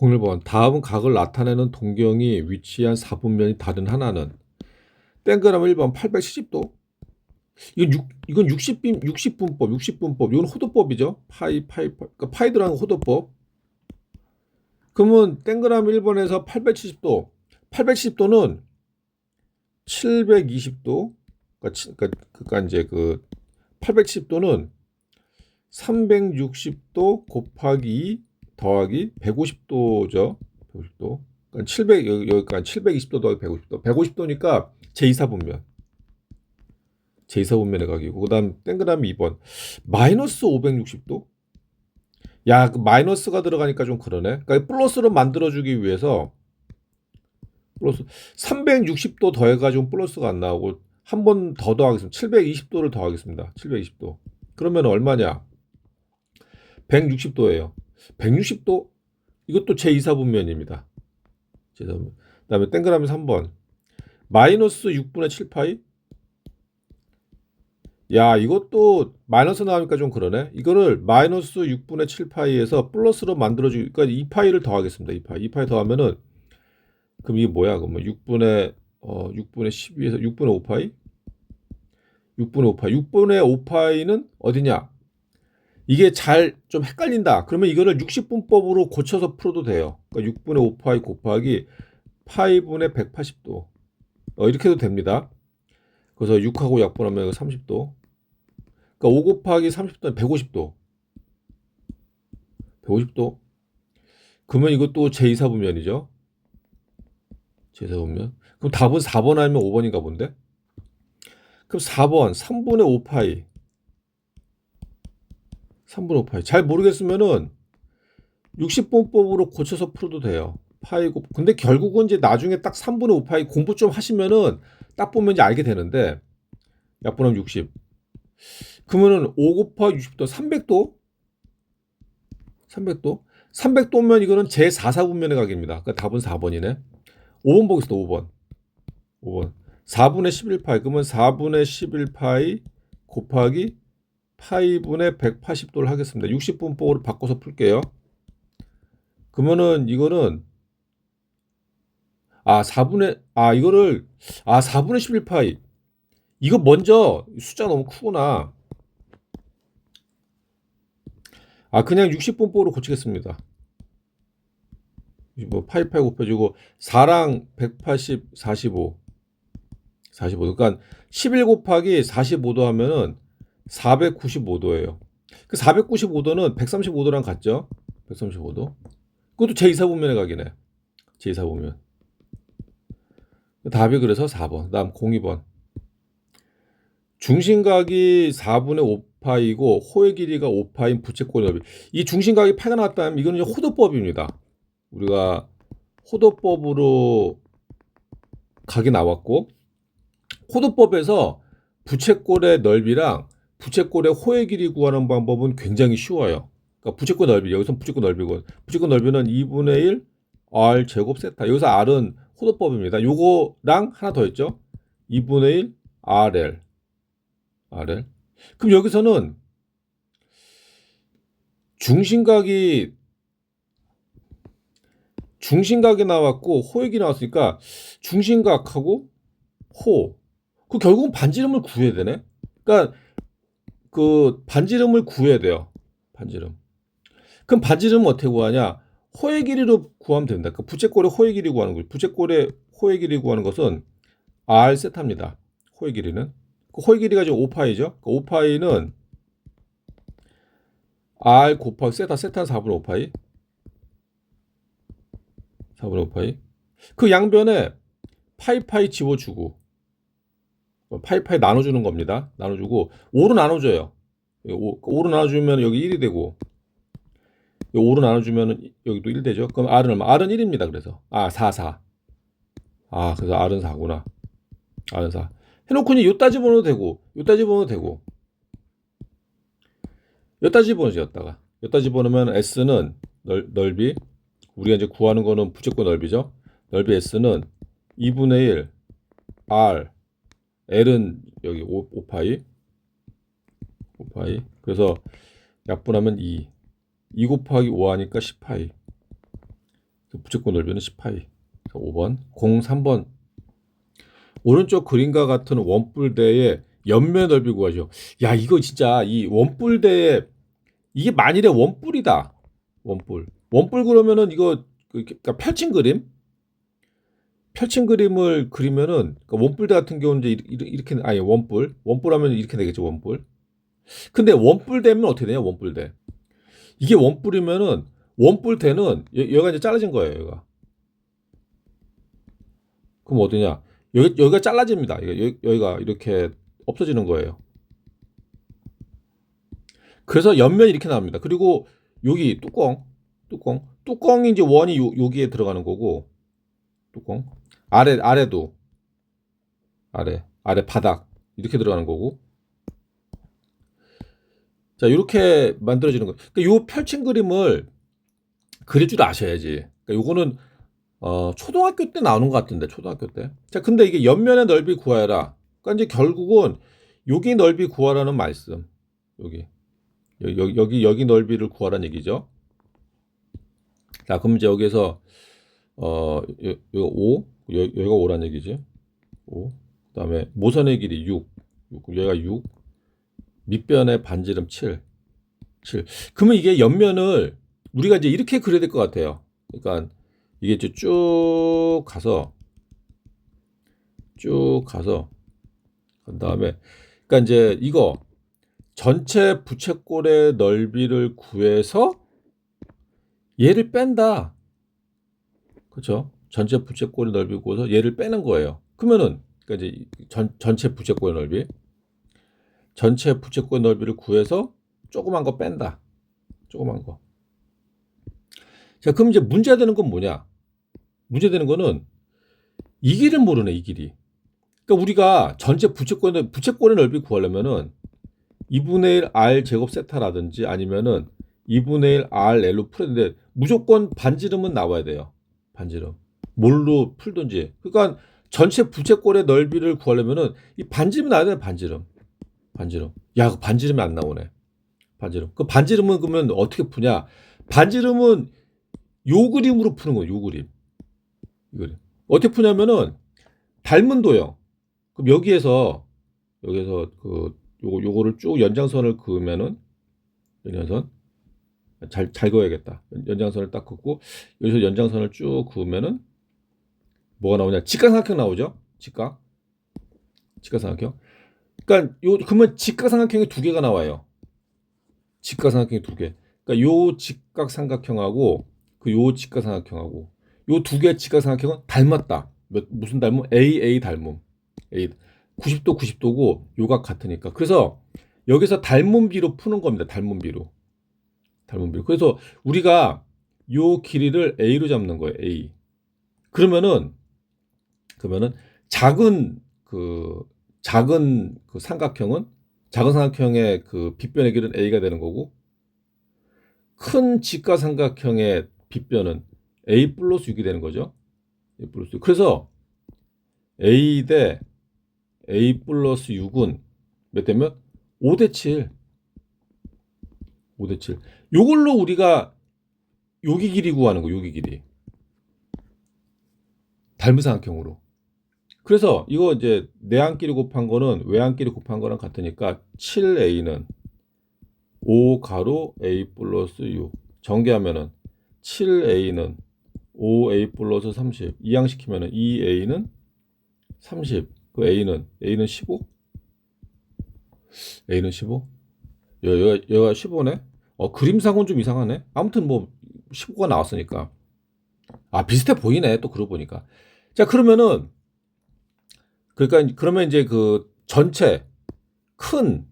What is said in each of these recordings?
01번 다음은 각을 나타내는 동경이 위치한 사분면이 다른 하나는 땡그라면 1번 870도. 이건 60분법. 이건 호도법이죠. 그러니까 파이 들어가는 호도법. 그러면 땡그라면 1번에서 870도. 870도는 720도. 그러니까 이제 그 870도는 360도 곱하기 2 더하기 150도죠. 150도. 그러니까 700 여기까지 720도 더하기 150도. 150도니까 제2사분면. 제2사분면의 각이고 그다음 땡그라미 2번 마이너스 560도. 야, 그 마이너스가 들어가니까 좀 그러네. 그러니까 플러스로 만들어주기 위해서 플러스 360도 더해가지고 플러스가 안 나오고 한 번 더 더하겠습니다. 720도를 더하겠습니다. 720도. 그러면 얼마냐? 160도예요. 160도 이것도 제2사분면입니다. 제2사분면. 그다음에 땡그라미 3번 마이너스 6분의 7파이. 야, 이것도 마이너스 나오니까 좀 그러네. 이거를 마이너스 6분의 7파이에서 플러스로 만들어주니까 2파이를 더하겠습니다. 2파이 더하면은 그럼 이게 뭐야? 그러면 6분의 12에서 6분의 5파이? 6분의 5파이는 어디냐? 이게 잘 좀 헷갈린다. 그러면 이거를 60분법으로 고쳐서 풀어도 돼요. 그러니까 6분의 5파이 곱하기 파이분의 180도. 이렇게 해도 됩니다. 그래서 6하고 약분하면 30도. 그러니까 5 곱하기 30도는 150도. 150도. 그러면 이것도 제2사분면이죠. 제2사분면. 그럼 답은 4번 아니면 5번인가 본데? 그럼 4번 3분의 5파이. 3분의 5파이. 잘 모르겠으면은 60분법으로 고쳐서 풀어도 돼요. 파이고. 근데 결국은 이제 나중에 딱 3분의 5파이 공부 좀 하시면은 딱 보면 이제 알게 되는데 약분하면 60. 그러면은 5 곱하기 60도 300도. 300도. 300도면 이거는 제4사분면의 각입니다. 그러니까 답은 4번이네. 5번 보겠습니다. 5번. 5번. 4분의 11파이. 그러면 4분의 11파이 곱하기 파이분의 180도를 하겠습니다. 60분법으로 바꿔서 풀게요. 그러면은 이거는 4분의 11파이. 이거 먼저 숫자 너무 크구나. 그냥 60분법으로 고치겠습니다. 뭐 파이 곱해주고 4랑 180, 45. 그러니까 11 곱하기 45도 하면은 495도예요. 그 495도는 135도랑 같죠? 135도. 그것도 제2사분면의 각이네. 제2사분면. 답이 그래서 4번. 그다음 02번. 중심각이 4분의 5파이고 호의 길이가 5파인 부채꼴 넓이. 이 중심각이 파가 나왔다면 이거는 이제 호도법입니다. 우리가 호도법으로 각이 나왔고 호도법에서 부채꼴의 넓이랑 부채꼴의 호의 길이 구하는 방법은 굉장히 쉬워요. 그러니까 부채꼴 넓이, 여기서 부채꼴 넓이고 부채꼴 넓이는 2분의 1 r 제곱 세타. 여기서 r은 호도법입니다. 요거랑 하나 더 있죠. 2분의 1 rl. 그럼 여기서는 중심각이 나왔고 호의 길이 나왔으니까 중심각하고 호. 그 결국은 반지름을 구해야 되네. 그러니까 그 반지름을 구해야 돼요. 반지름. 그럼 반지름은 어떻게 구하냐? 호의 길이로 구하면 됩니다. 그 부채꼴의 호의 길이 구하는 거죠. 부채꼴의 호의 길이 구하는 것은 r 세타입니다. 호의 길이는. 그 호의 길이가 지금 5파이죠. 그 5파이는 r 곱하기 세타는 4분의 5파이. 4분의 5파이. 그 양변에 파이 지워주고 파이 나눠주는 겁니다. 나눠주고 5로 나눠줘요. 5로 나눠주면 여기 1이 되고 5로 나눠주면 여기도 1 되죠. 그럼 R은 얼마? R은 1입니다. 그래서 4. 그래서 R은 4구나. R은 4. 해놓고 요따 집어넣어도 되고 요따 집어넣어도 되고 요따 집어넣어야지. 요따 집어넣으면 S는 넓이 우리가 이제 구하는 거는 부채꼴 넓이죠. 넓이 S는 2분의 1 R L은 여기 5파이 그래서 약분하면 2 곱하기 5 하니까 10파이 부채꼴 넓이는 10파이. 5번. 03번. 오른쪽 그림과 같은 원뿔대의 옆면 넓이 구하죠. 야, 이거 진짜 이 원뿔대에 이게 만일에 원뿔이다. 원뿔. 원뿔 그러면은 이거 그러니까 펼친 그림을 그리면은 그러니까 원뿔대 같은 경우는 이제 이렇게 아니 원뿔 하면 이렇게 되겠죠, 원뿔. 근데 원뿔대면 어떻게 되냐, 원뿔대. 이게 원뿔이면은 원뿔대는 여기가 이제 잘라진 거예요, 여기가. 그럼 어디냐? 여기가 잘라집니다. 여기가 이렇게 없어지는 거예요. 그래서 옆면이 이렇게 나옵니다. 그리고 여기 뚜껑이 이제 원이 여기에 들어가는 거고, 뚜껑. 아래도 아래 바닥 이렇게 들어가는 거고. 자, 이렇게 만들어지는 거. 그러니까 요 펼친 그림을 그릴 줄 아셔야지. 그러니까 요거는 초등학교 때 나오는 것 같은데, 초등학교 때. 자, 근데 이게 옆면의 넓이 구하라. 그러니까 이제 결국은 여기 넓이 구하라는 말씀. 여기 넓이를 구하라는 얘기죠. 자, 그럼 이제 여기서 여기가 5, 여기가 5란 얘기지. 5. 그다음에 모선의 길이 6. 여기가 6. 밑변의 반지름 7. 그러면 이게 옆면을 우리가 이제 이렇게 그려야 될 것 같아요. 그러니까 이게 이제 쭉 가서 그다음에 그러니까 이제 이거 전체 부채꼴의 넓이를 구해서 얘를 뺀다. 그렇죠? 전체 부채꼴의 넓이 구해서 얘를 빼는 거예요. 그러면은 그러니까 이제 전체 부채꼴의 넓이 전체 부채꼴 넓이를 구해서 조그만 거 뺀다. 조그만 거. 자, 그럼 이제 문제되는 건 뭐냐? 문제되는 거는 이 길을 모르네, 이 길이. 그러니까 우리가 전체 부채꼴의 넓이 구하려면은 2분의 1 r 제곱 세타라든지 아니면은 2분의 1 r l로 풀어야 되는데 무조건 반지름은 나와야 돼요. 반지름. 뭘로 풀든지. 그러니까 전체 부채꼴의 넓이를 구하려면은 이 반지름이 나와야 돼요, 반지름. 야, 그 반지름이 안 나오네. 반지름. 그 반지름은 그러면 어떻게 푸냐? 반지름은 요 그림으로 푸는 거예요. 요 그림. 이 그림. 어떻게 푸냐면은 닮은 도형. 그럼 여기에서 그 요거를 쭉 연장선을 그으면은 연장선 잘 그어야겠다. 연장선을 딱 긋고 여기서 연장선을 쭉 그으면은 뭐가 나오냐? 직각삼각형 나오죠? 직각삼각형. 그러니까 그러면 직각삼각형이 두 개가 나와요. 직각삼각형이 두 개. 그러니까 요 직각삼각형하고 요 직각삼각형하고 요 두 개의 직각삼각형은 닮았다. 무슨 닮음? A 닮음. 90도 90도고 요각 같으니까. 그래서 여기서 닮음비로 푸는 겁니다. 닮음비로. 그래서 우리가 요 길이를 A로 잡는 거예요. A. 그러면은 작은 그 삼각형은 작은 삼각형의 그 빗변의 길은 A가 되는 거고 큰 직각삼각형의 빗변은 A 플러스 6이 되는 거죠. A 플러스 6. 그래서 A 대 A 플러스 6은 몇 대면? 5대 7. 5대 7. 요걸로 우리가 여기 길이 구하는 거, 여기 길이. 닮은 삼각형으로. 그래서 이거 이제 내항끼리 곱한 거는 외항끼리 곱한 거랑 같으니까 7a는 5 가로 a 플러스 6 전개하면은 7a는 5a 플러스 30 이항시키면은 2a는 30 그 a는 15? a는 15? 여기가 15네? 그림상은 좀 이상하네. 아무튼 뭐 15가 나왔으니까 비슷해 보이네. 또 그러고 보니까. 자, 그러면 이제 그 전체 큰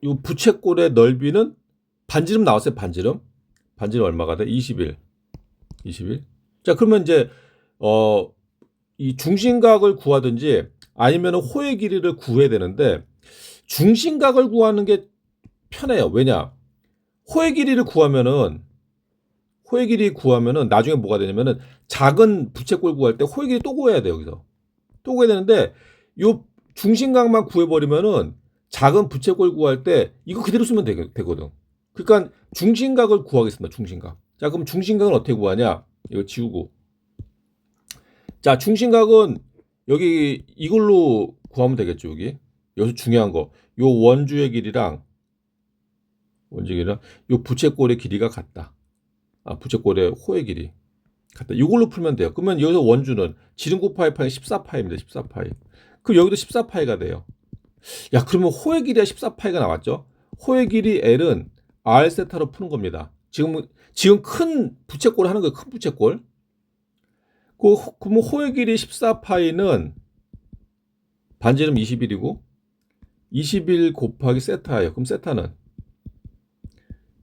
요 부채꼴의 넓이는 반지름 나왔어요. 반지름 얼마가 돼? 21. 자, 그러면 이제 이 중심각을 구하든지 아니면 호의 길이를 구해야 되는데 중심각을 구하는 게 편해요. 왜냐? 호의 길이를 구하면은 나중에 뭐가 되냐면은 작은 부채꼴 구할 때 호의 길이 또 구해야 돼요. 여기서 또 구해야 되는데 요 중심각만 구해버리면은 작은 부채꼴 구할 때 이거 그대로 쓰면 되거든. 그러니까 중심각을 구하겠습니다. 중심각. 자, 그럼 중심각은 어떻게 구하냐? 이거 지우고. 자, 중심각은 여기 이걸로 구하면 되겠죠, 여기. 여기서 중요한 거. 요 원주의 길이랑 요 부채꼴의 길이가 같다. 아, 부채꼴의 호의 길이 같다. 이걸로 풀면 돼요. 그러면 여기서 원주는 지름 곱하기 파이 14파이입니다. 14파이. 그럼 여기도 14파이가 돼요. 야, 그러면 호의 길이가 14파이가 나왔죠? 호의 길이 L은 R 세타로 푸는 겁니다. 지금 큰 부채꼴 하는 거예요. 큰 부채꼴. 그럼 호의 길이 14파이는 반지름 21이고 21 곱하기 세타예요. 그럼 세타는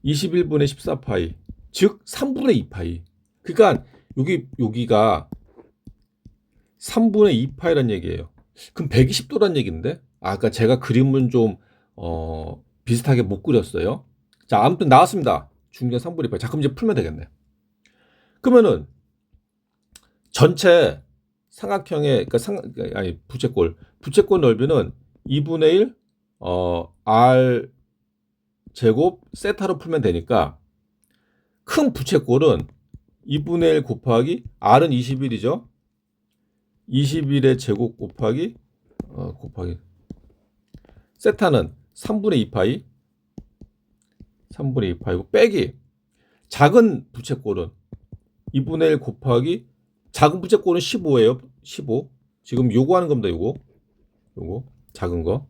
21분의 14파이, 즉 3분의 2파이. 그러니까 여기가 3분의 2파이란 얘기예요. 그럼 120도란 얘기인데? 아까 제가 그림은 좀 비슷하게 못 그렸어요. 자, 아무튼 나왔습니다. 중경 3분의 2파이. 자, 그럼 이제 풀면 되겠네. 그러면은 전체 삼각형의 부채꼴 넓이는 2분의 1 R 제곱 세타로 풀면 되니까 큰 부채꼴은 2분의 1 곱하기 R은 21이죠. 21의 제곱 곱하기 세타는 3분의 2파이 3분의 2파이고 빼기 작은 부채꼴은 2분의 1 곱하기 작은 부채꼴은 15예요. 15. 지금 요거 하는 겁니다. 요거 작은 거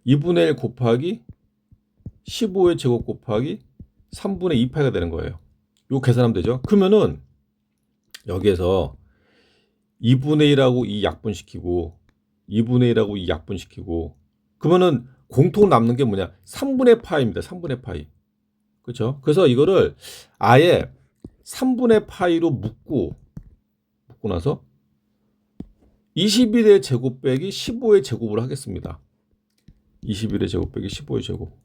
2분의 1 곱하기 15의 제곱 곱하기 3분의 2파이가 되는 거예요. 요거 계산하면 되죠. 그러면은 여기에서 2분의 1하고 2 약분시키고 2분의 1하고 2 약분시키고 그러면은 공통 남는 게 뭐냐? 3분의 파이입니다. 3분의 파이. 그렇죠? 그래서 이거를 아예 3분의 파이로 묶고 나서 21의 제곱 빼기 15의 제곱으로 하겠습니다. 21의 제곱 빼기 15의 제곱.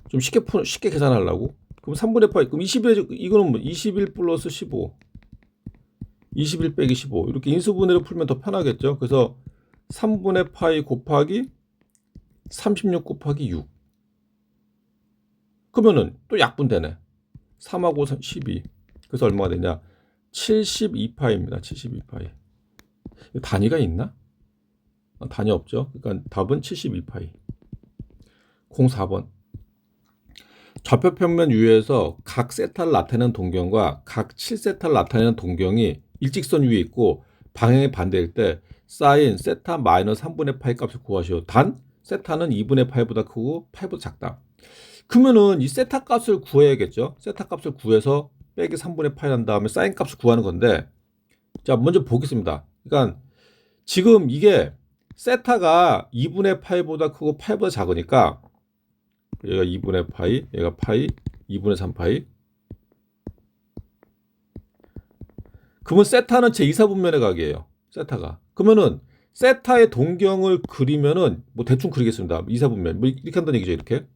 좀 쉽게 계산하려고. 그럼 3분의 파이. 그럼 21, 이거는 뭐 21 플러스 15. 21 빼기 15. 이렇게 인수분해로 풀면 더 편하겠죠. 그래서 3분의 파이 곱하기 36 곱하기 6. 그러면은 또 약분되네. 3하고 12. 그래서 얼마가 되냐? 72파이입니다. 72파이. 단위가 있나? 단위 없죠. 그러니까 답은 72파이. 04번. 좌표평면 위에서 각 세타를 나타내는 동경과 각 7세타를 나타내는 동경이 일직선 위에 있고 방향이 반대일 때 사인 세타 마이너스 3분의 파이 값을 구하시오. 단 세타는 2분의 파이보다 크고 파이보다 작다. 그러면은 이 세타 값을 구해야겠죠. 세타 값을 구해서 빼기 3분의 파이 한 다음에 사인 값을 구하는 건데, 자, 먼저 보겠습니다. 그러니까 지금 이게 세타가 2분의 파이보다 크고 파이보다 작으니까 얘가 2분의 파이, 얘가 파이, 2분의 3파이. 그러면 세타는 제 2사분면의 각이에요. 세타가. 그러면은 세타의 동경을 그리면은 뭐 대충 그리겠습니다. 2사분면. 뭐 이렇게 한다는 얘기죠. 이렇게.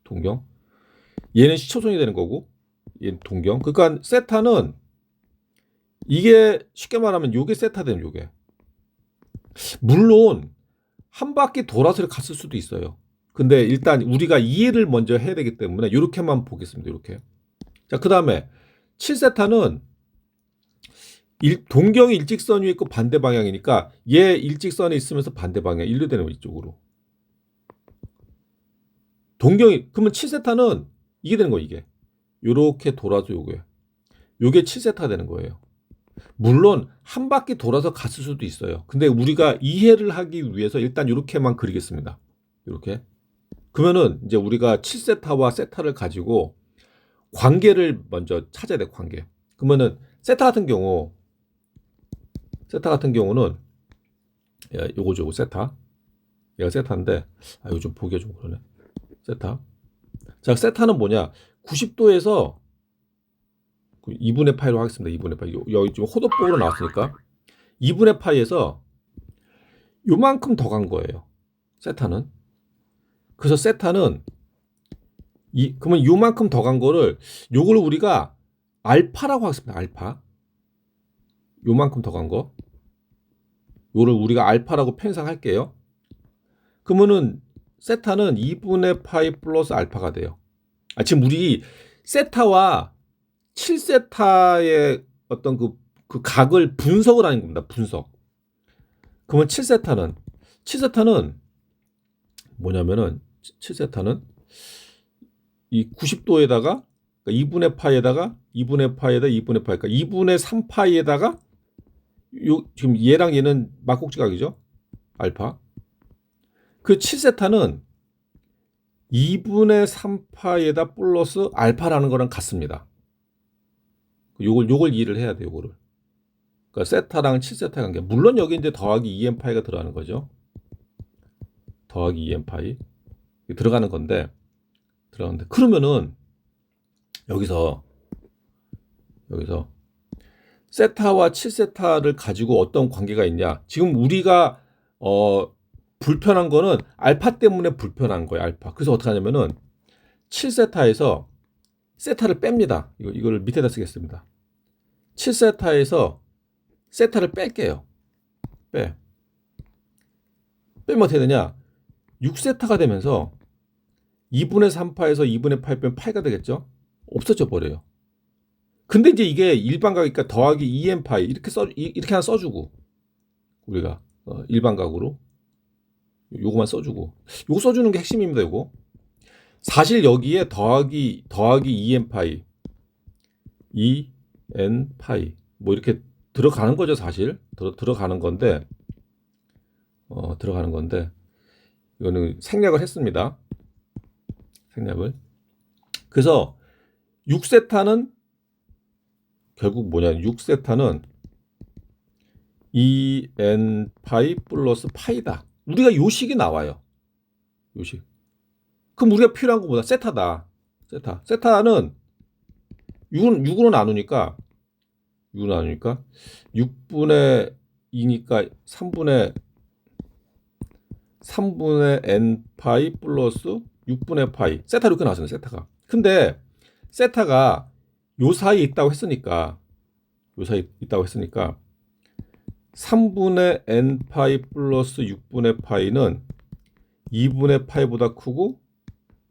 동경. 얘는 시초선이 되는 거고 얘는 동경. 그러니까 세타는 이게 쉽게 말하면 요게 세타 되는 요게. 물론 한 바퀴 돌아서 갔을 수도 있어요. 근데 일단 우리가 이해를 먼저 해야 되기 때문에 이렇게만 보겠습니다. 이렇게. 자, 그다음에 7세타는 동경이 일직선 위에 있고 반대 방향이니까 얘 일직선에 있으면서 반대 방향 일류되는 거 이쪽으로. 동경이 그러면 7세타는 이게 되는 거 이게. 요렇게 돌아서 요게 7세타 되는 거예요. 물론 한 바퀴 돌아서 갔을 수도 있어요. 근데 우리가 이해를 하기 위해서 일단 이렇게만 그리겠습니다. 이렇게. 그러면은 이제 우리가 7세타와 세타를 가지고 관계를 먼저 찾아야 돼, 관계. 그러면은 세타 같은 경우는 요거죠, 세타. 얘가 세타인데 이거 좀 보기가 좀 그러네. 세타. 자, 세타는 뭐냐? 90도에서 2분의 파이로 하겠습니다. 2분의 파이. 여기 지금 호도법으로 나왔으니까 2분의 파이에서 요만큼 더 간 거예요. 세타는. 그래서 세타는 그러면 요만큼 더 간 거를 요걸 우리가 알파라고 하겠습니다. 알파. 요만큼 더 간 거. 요를 우리가 알파라고 편성할게요. 그러면은 세타는 2분의 파이 플러스 알파가 돼요. 지금 우리 세타와 7세타의 어떤 그 각을 분석을 하는 겁니다. 분석. 그러면 7세타는 뭐냐면은 7세타는 이 90도에다가 2분의 파이에다가 2분의 파이에다 2분의 파이, 그러니까 2분의 3파이에다가 요 지금 얘랑 얘는 막곡지각이죠. 알파. 그 7세타는 2분의 3파이에다 플러스 알파라는 거랑 같습니다. 요걸 이해를 해야 돼요, 요거를. 그러니까 세타랑 7세타 관계. 물론 여기 이제 더하기 2n파이가 들어가는 거죠. 더하기 2n파이 들어가는 건데 그러면은 여기서 세타와 7세타를 가지고 어떤 관계가 있냐? 지금 우리가 불편한 거는 알파 때문에 불편한 거예요, 알파. 그래서 어떻게 하냐면은 7세타에서 세타를 뺍니다. 이걸 밑에다 쓰겠습니다. 7세타에서 세타를 뺄게요. 빼면 어떻게 되냐? 6세타가 되면서 2분의 3파에서 2분의 8 빼면 파이가 되겠죠? 없어져 버려요. 근데 이제 이게 일반각이니까 더하기 2n파이 이렇게 하나 써주고 우리가 일반각으로 요거만 써주고 요거 써주는 게 핵심입니다. 요거 사실 여기에 더하기 2n파이 2n파이 뭐 이렇게 들어가는 거죠. 사실 들어가는 건데 이거는 생략을 했습니다. 생략을. 그래서 6세타는 결국 뭐냐? 6세타는 2n 파이 플러스 파이다. 우리가 요식이 나와요. 요식. 그럼 우리가 필요한 것보다 세타다. 세타는 6으로 나누니까 6분의 2니까 3분의 n 파이 플러스 6분의 파이. 세타 이렇게 나왔어요. 세타가. 근데 세타가 요 사이에 있다고 했으니까 3분의 n 파이 플러스 6분의 파이는 2분의 파이보다 크고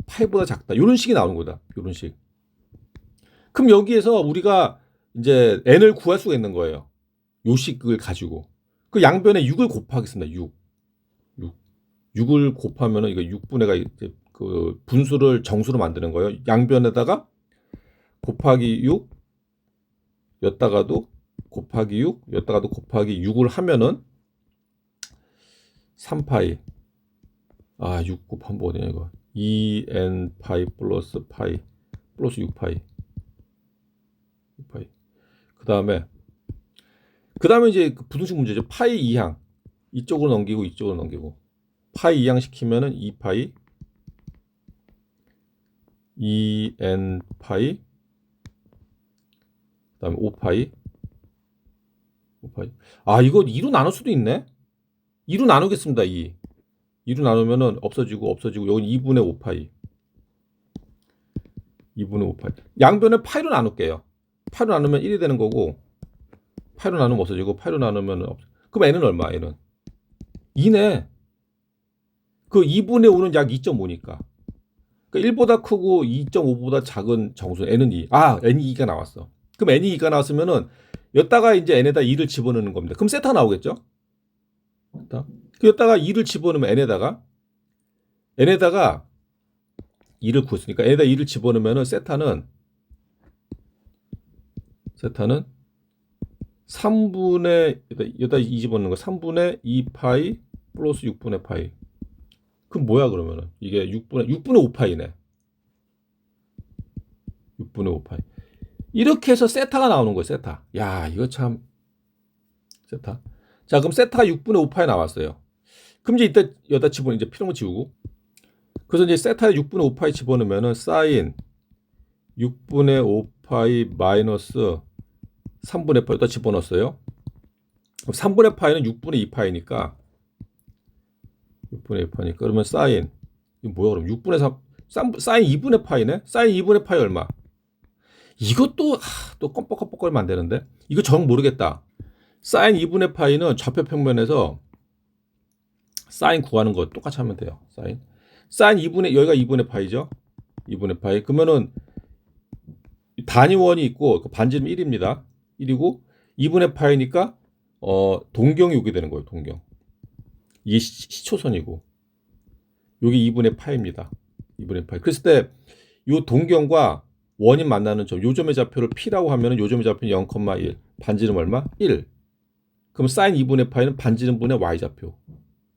파이보다 작다. 이런 식이 나오는 거다. 이런 식. 그럼 여기에서 우리가 이제 n을 구할 수가 있는 거예요. 요 식을 가지고. 그 양변에 6을 곱하겠습니다. 6을 곱하면은 이거 6분의가 이제 그 분수를 정수로 만드는 거예요. 양변에다가 곱하기 6 였다가도 곱하기 6 였다가도 곱하기 6을 하면은 3파이 6 곱하면 뭐 되냐 이거 2n 파이 플러스 6파이 그 다음에 이제 그 부등식 문제죠. 파이 2항 이쪽으로 넘기고 파이 2항 시키면은 2파이 2n 파이 그 다음에 5파이 이거 2로 나눌 수도 있네. 2로 나누겠습니다. 2로 나누면은 없어지고 여기 2분의 5파이 양변을 파이로 나눌게요. 파이로 나누면 1이 되는 거고 파이로 나누면 없어지고 파이로 나누면 그럼 n은 얼마? n은 2네. 그 2분의 5는 약 2.5니까 그러니까 1보다 크고 2.5보다 작은 정수 n은 2. n이 2가 나왔어. 그럼 n이 2가 나왔으면은 여기다가 이제 n에다 2를 집어넣는 겁니다. 그럼 세타 나오겠죠? 여기다가 2를 집어넣으면 n에다가 2를 구했으니까 n에다 2를 집어넣으면은 세타는 3분의 여기다 2 집어넣는 거 3분의 2파이 플러스 6분의 파이. 그럼 뭐야 그러면은 이게 6분의 5파이네. 6분의 5파이. 이렇게 해서 세타가 나오는 거예요. 세타. 야 이거 참 세타. 자 그럼 세타가 6분의 5파이 나왔어요. 그럼 이제 여기다 집어넣으면 이제 필요한 거 지우고 그래서 이제 세타에 6분의 5파이 집어넣으면은 사인 6분의 5파이 마이너스 3분의 파이 여기다 집어넣었어요. 그럼 3분의 파이는 6분의 2파이니까 그러면 사인 이거 뭐야 그럼 6분의 3 사인 2분의 파이네. 사인 2분의 파이 얼마? 이것도 또 껌뻑껌뻑거리면 안 되는데 이거 정 모르겠다. 사인 2분의 파이는 좌표 평면에서 사인 구하는 거 똑같이 하면 돼요. 사인 2분의 여기가 2분의 파이죠. 2분의 파이. 그러면은 단위원이 있고 반지름 1입니다. 1이고 2분의 파이니까 동경이 오게 되는 거예요. 동경. 이게 시초선이고 여기 2분의 파입니다. 2분의 파이. 그랬을 때 이 동경과 원이 만나는 점, 요점의 좌표를 P라고 하면은 요점의 좌표는 0,1. 반지름 얼마? 1. 그럼 사인 2분의 파이는 반지름분의 Y좌표.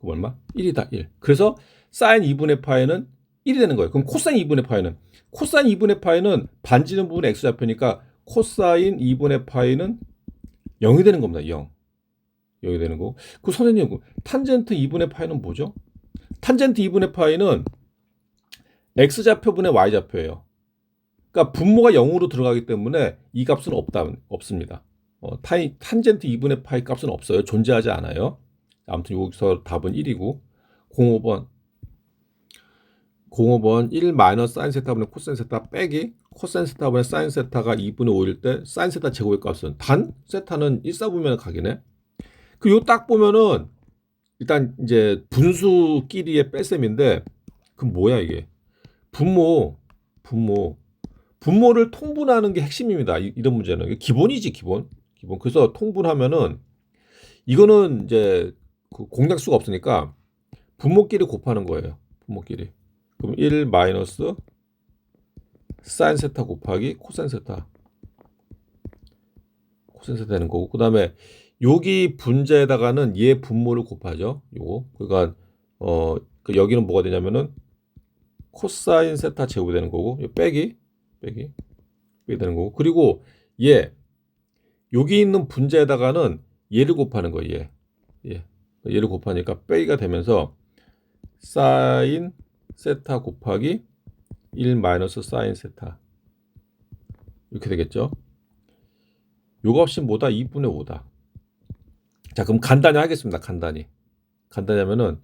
그럼 얼마? 1이다. 1. 그래서 사인 2분의 파이는 1이 되는 거예요. 그럼 코사인 2분의 파이는? 코사인 2분의 파이는 반지름 부분 X좌표니까 코사인 2분의 파이는 0이 되는 겁니다. 0. 0이 되는 거고. 그 선생님, 탄젠트 2분의 파이는 뭐죠? 탄젠트 2분의 파이는 X좌표분의 Y좌표예요. 그러니까 분모가 0으로 들어가기 때문에 이 값은 없습니다. 탄젠트 2분의 파이 값은 없어요. 존재하지 않아요. 아무튼 여기서 답은 1이고 05번 1 마이너스 사인 세타분의 코사인 세타 빼기 코사인 세타분의 사인 세타가 2분의 5일 때 사인 세타 제곱의 값은 단 세타는 1사분면 각이네. 그 요 딱 보면은 일단 이제 분수끼리의 뺄셈인데 그 뭐야 이게 분모를 통분하는 게 핵심입니다. 이런 문제는 이게 기본이지 기본. 그래서 통분하면은 이거는 이제 그 공약수가 없으니까 분모끼리 곱하는 거예요. 분모끼리. 그럼 1 마이너스 사인 세타 곱하기 코사인 세타 되는 거고, 그 다음에 여기 분자에다가는 얘 분모를 곱하죠. 요거. 그러니까 여기는 뭐가 되냐면은 코사인 세타 제곱이 되는 거고, 빼기 되는 거고, 그리고 여기 있는 분자에다가는 얘를 곱하는 거예요. 얘를 곱하니까 빼기가 되면서 사인 세타 곱하기 1 마이너스 사인 세타 이렇게 되겠죠. 요 값이 뭐다? 2분의 5다. 자, 그럼 간단히 하겠습니다. 간단히 하면은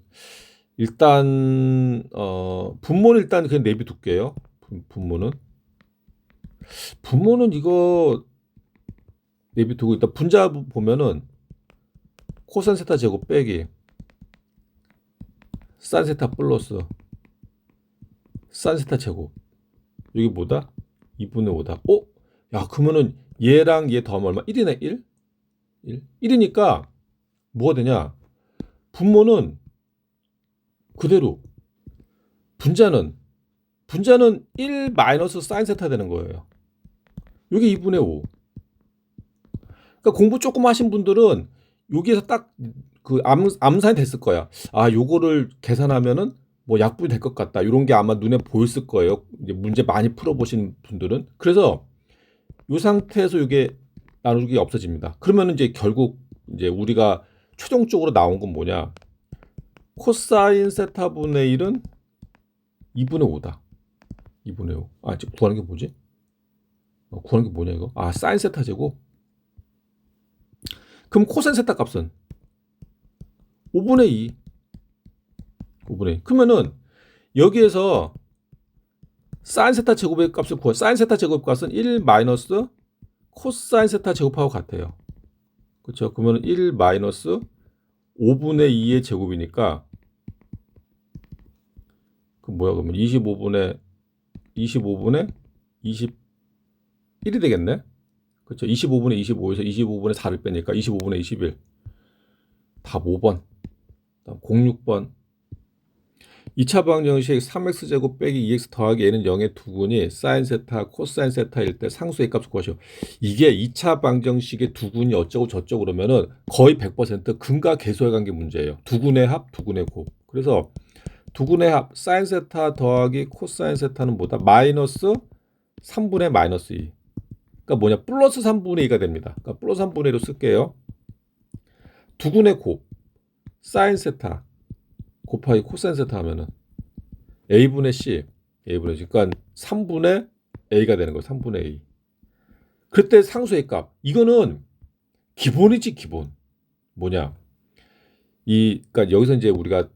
일단 분모는 일단 그냥 내비둘게요. 분모는 이거 내비두고 일단 분자 보면은 코사인 세타 제곱 빼기 사인 세타 플러스 사인 세타 제곱 여기 뭐다? 2분의 5다. 야, 그러면은 얘랑 얘 더하면 얼마? 1이네. 1? 1이니까 뭐가 되냐? 분모는 그대로 분자는 1 마이너스 사인 세타 되는 거예요. 여기 2분의 5. 그러니까 공부 조금 하신 분들은 여기에서 딱 그 암산이 됐을 거야. 아, 요거를 계산하면은 뭐 약분이 될 것 같다. 이런 게 아마 눈에 보였을 거예요. 이제 문제 많이 풀어보신 분들은. 그래서 이 상태에서 이게 나누기 없어집니다. 그러면 이제 결국 이제 우리가 최종적으로 나온 건 뭐냐? 코사인 세타분의 1은 2분의 5다. 2분의 5. 아, 지금 구하는 게 뭐지? 구하는 게 뭐냐 이거? 아, 사인 세타 제곱. 그럼 코사인 세타 값은 5분의 2. 그러면은 여기에서 사인 세타 제곱의 값을 구해. 사인 세타 제곱 값은 1 마이너스 코사인 세타 제곱하고 같아요. 그렇죠? 그러면 1 마이너스 5분의 2의 제곱이니까 그 뭐야 그러면 25분의 21이 되겠네. 그렇죠? 25분의 25에서 25분의 4를 빼니까 25분의 21. 답 5번. 다음 06번. 2차 방정식 3x제곱 빼기 2x 더하기 a는 0의 두근이 사인 세타, 코사인 세타일 때 상수의 값을 구하시오. 이게 2차 방정식의 두근이 어쩌고 저쩌고 그러면은 거의 100% 근과 계수의 관계 문제예요. 두근의 합, 두근의 곱. 그래서 두근의 합, 사인 세타 더하기 코사인 세타는 뭐다? 마이너스 3분의 마이너스 2. 그러니까 뭐냐? 플러스 3분의 2가 됩니다. 그러니까 플러스 3분의 2로 쓸게요. 두근의 곱, 사인 세타 곱하기 코사인 세타 하면은 a분의 c, 그러니까 3분의 a가 되는 거예요. 3분의 a. 그때 상수의 값. 이거는 기본이지 기본. 뭐냐? 그러니까 여기서 이제 우리가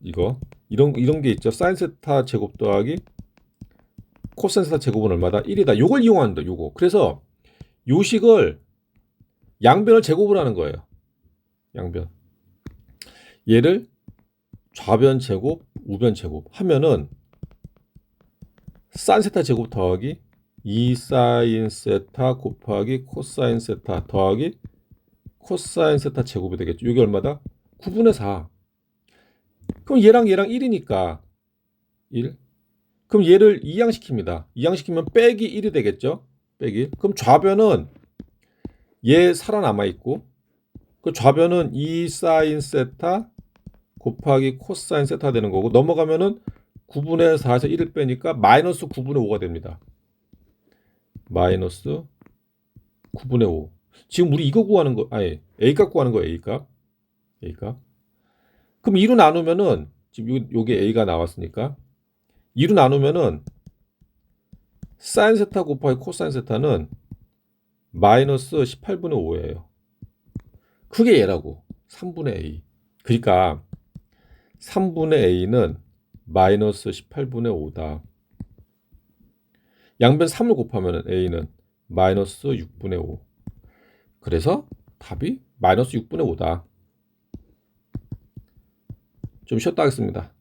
이런 게 있죠. 사인 세타 제곱 더하기 코사인 세타 제곱은 얼마다? 1이다. 요걸 이용한다. 요거. 그래서 요식을 양변을 제곱을 하는 거예요. 양변. 얘를 좌변 제곱, 우변 제곱 하면은 사인 세타 제곱 더하기 2 사인 세타 곱하기 코사인 세타 더하기 코사인 세타 제곱이 되겠죠. 이게 얼마다? 9분의 4. 그럼 얘랑 1이니까 1. 그럼 얘를 이항시킵니다. 이항시키면 빼기 1이 되겠죠. 빼기. 그럼 좌변은 얘 살아남아 있고 그 좌변은 2 사인 세타 곱하기 코사인 세타 되는 거고 넘어가면은 9분의 4에서 1을 빼니까 마이너스 9분의 5가 됩니다. 마이너스 9분의 5. 지금 우리 이거 구하는 거, 아니, A값 구하는 거, A값. A값. 그럼 2로 나누면은, 지금 요게 A가 나왔으니까, 2로 나누면은, 사인 세타 곱하기 코사인 세타는 마이너스 18분의 5예요. 그게 얘라고. 3분의 A. 그러니까, 3분의 A는 마이너스 18분의 5다. 양변 3을 곱하면 A는 마이너스 6분의 5. 그래서 답이 마이너스 6분의 5다. 좀 쉬었다 하겠습니다.